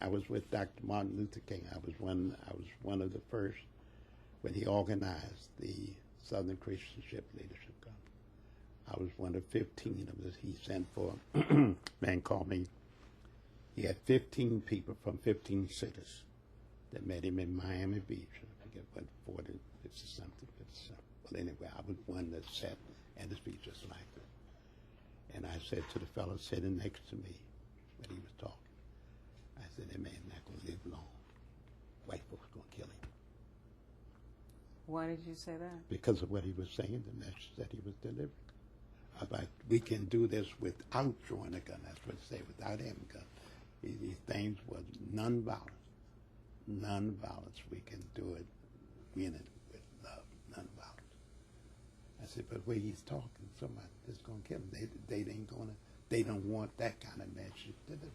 I was with Dr. Martin Luther King. I was one of the first when he organized the Southern Christian Ship Leadership Conference. I was one of 15 of us. He sent for a man called me. He had 15 people from 15 cities that met him in Miami Beach. I forget what, 40, 50 something, 50 something. Well, anyway, I was one that sat at his feet just like that. And I said to the fellow sitting next to me when he was talking, I said, that man's not going to live long. White folks going to kill him. Why did you say that? Because of what he was saying, the message that he was delivering. About we can do this without drawing a gun. That's what they say, without having a gun. These things was nonviolence. Nonviolence. We can do it, win it with love, nonviolence. I said, but where he's talking, somebody is going to kill him. They don't want that kind of message delivered.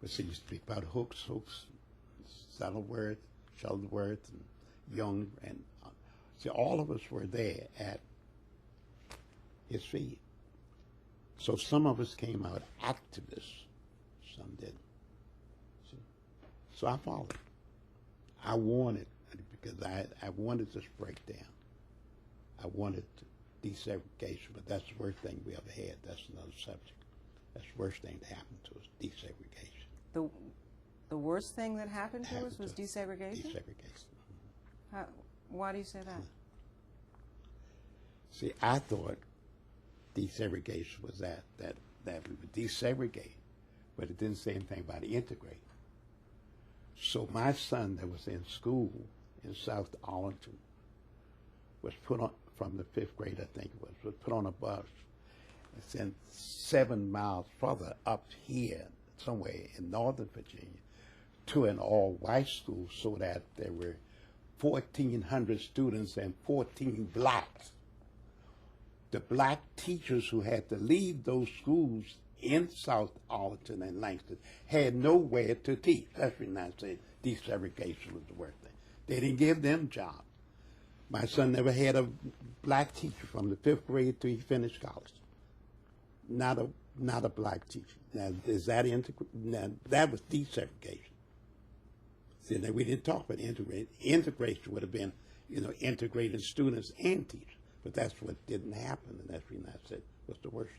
But see, you speak about Hooks, Shuttleworth, and Young, and see, all of us were there at his feet. So some of us came out activists, some didn't. So I followed. I wanted, because I wanted this breakdown. I wanted desegregation, but that's the worst thing we ever had. That's another subject. That's the worst thing that happened to us, desegregation. The worst thing that happened to us was desegregation? Desegregation. Why do you say that? See, I thought desegregation was that we would desegregate, but it didn't say anything about integrate. So my son that was in school in South Arlington was put on, from the 5th grade, I think it was put on a bus and sent 7 miles further up here, somewhere in Northern Virginia, to an all-white school so that there were 1,400 students and 14 blacks. The black teachers who had to leave those schools in South Arlington and Langston had nowhere to teach. That's the reason I said desegregation was the worst thing. They didn't give them jobs. My son never had a black teacher from the 5th grade till he finished college. Not a black teacher. Now, is that now, that was desegregation. See, now we didn't talk about integration. Integration would have been, integrating students and teachers. But that's what didn't happen, and that's the reason I said was the worst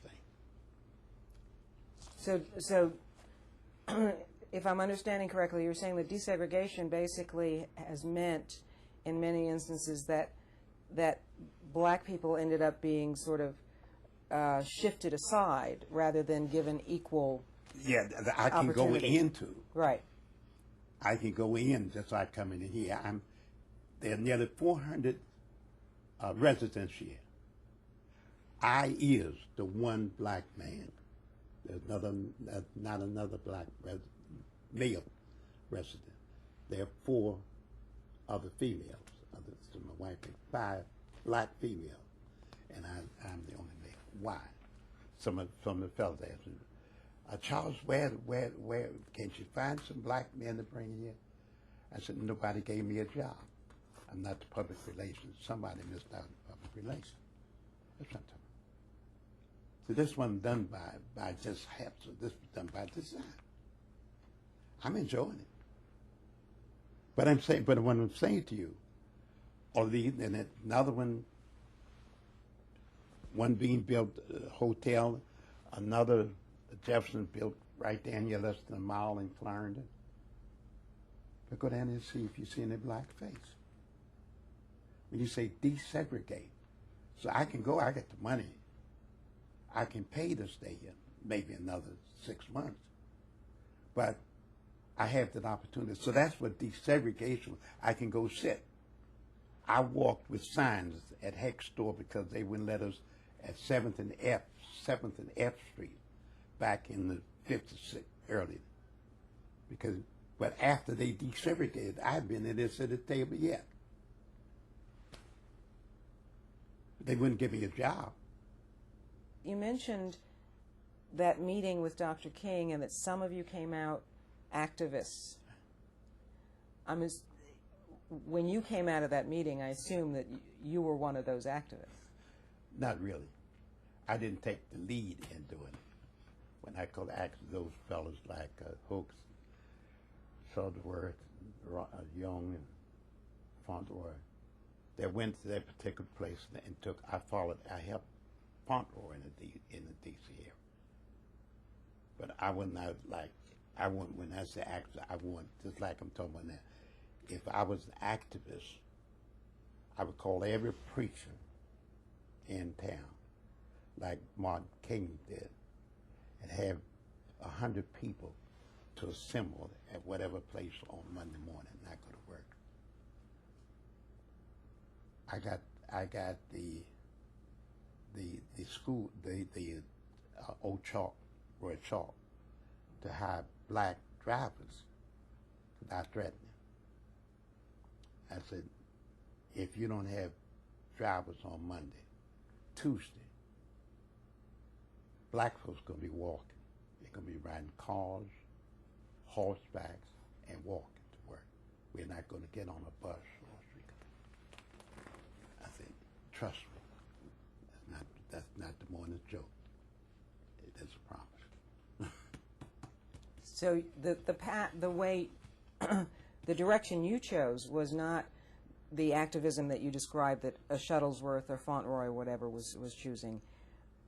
thing. So, if I'm understanding correctly, you're saying that desegregation basically has meant, in many instances, that black people ended up being sort of shifted aside rather than given equal. Yeah, I can go into. Right. I can go in just like coming in here. There are nearly 400 residents here. I is the one black man. There's not another black male resident. There are 4 other females, other than my wife, 5 black females, and I'm the only male. Why? Some of the fellas asked, Charles, where can't you find some black men to bring here? I said, nobody gave me a job. I'm not the public relations. Somebody missed out on public relations. That's what I'm talking about. So this wasn't done by just haps. This was done by design. I'm enjoying it. But what I'm saying to you, and another one being built, a hotel, another Jefferson built right down here less than a mile in Clarendon. But go down there and see if you see any black face. When you say desegregate, so I can go, I get the money. I can pay to stay here, maybe another 6 months. But I have that opportunity. So that's what desegregation, I can go sit. I walked with signs at Heck's store because they wouldn't let us at 7th and F Street back in the 50s, early. But after they desegregated, I've been at this at the table yet. They wouldn't give me a job. You mentioned that meeting with Dr. King and that some of you came out activists. When you came out of that meeting, I assume that you were one of those activists. Not really. I didn't take the lead in doing it. When I called those fellows like Hooks Shuttlesworth, Young, and Fauntleroy. They went to that particular place and I helped Fauntleroy in the D.C. area. But I would not when I say activist, I want, just like I'm talking about now, if I was an activist, I would call every preacher in town, like Martin King did, and have 100 people to assemble at whatever place on Monday morning, and I go to work. I got the school, old chalk, Roy Chalk, to hire black drivers without threatening. I said, if you don't have drivers on Monday, Tuesday, black folks going to be walking. They're going to be riding cars, horsebacks, and walking to work. We're not going to get on a bus or a street. I said, trust me, that's not the morning's joke. That's a promise. So the way, the direction you chose was not the activism that you described that a Shuttlesworth or Fauntleroy or whatever was choosing.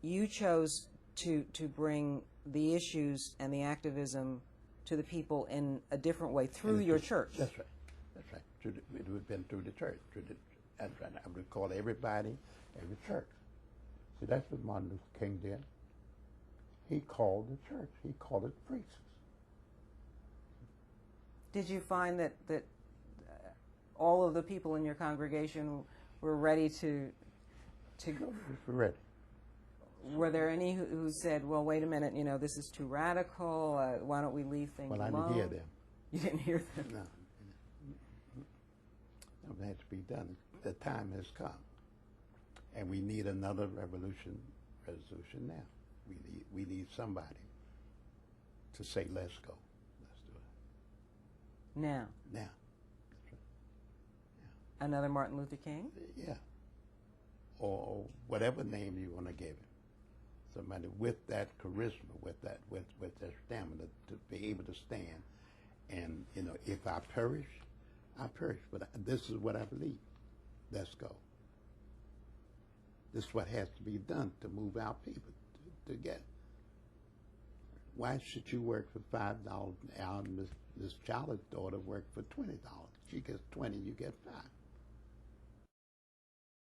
You chose to bring the issues and the activism to the people in a different way through your church. That's right. That's right. It would have been through the church. I would call everybody, every church. See, that's what Martin Luther King did. He called the church. He called it preachers. Did you find that all of the people in your congregation were ready to Ready. Were there any who said, well, wait a minute, this is too radical, why don't we leave things alone? Well, I didn't hear them. You didn't hear them? No. That has to be done. The time has come. And we need another resolution now. We need somebody to say, let's go. Let's do it. Now? Now. That's right. Yeah. Another Martin Luther King? Yeah. Or whatever name you want to give him. Somebody with that charisma, with that stamina to be able to stand. And, if I perish, I perish. But this is what I believe. Let's go. This is what has to be done to move our people to get. Why should you work for $5 an hour and Miss Charlotte's daughter work for $20? She gets 20, you get 5.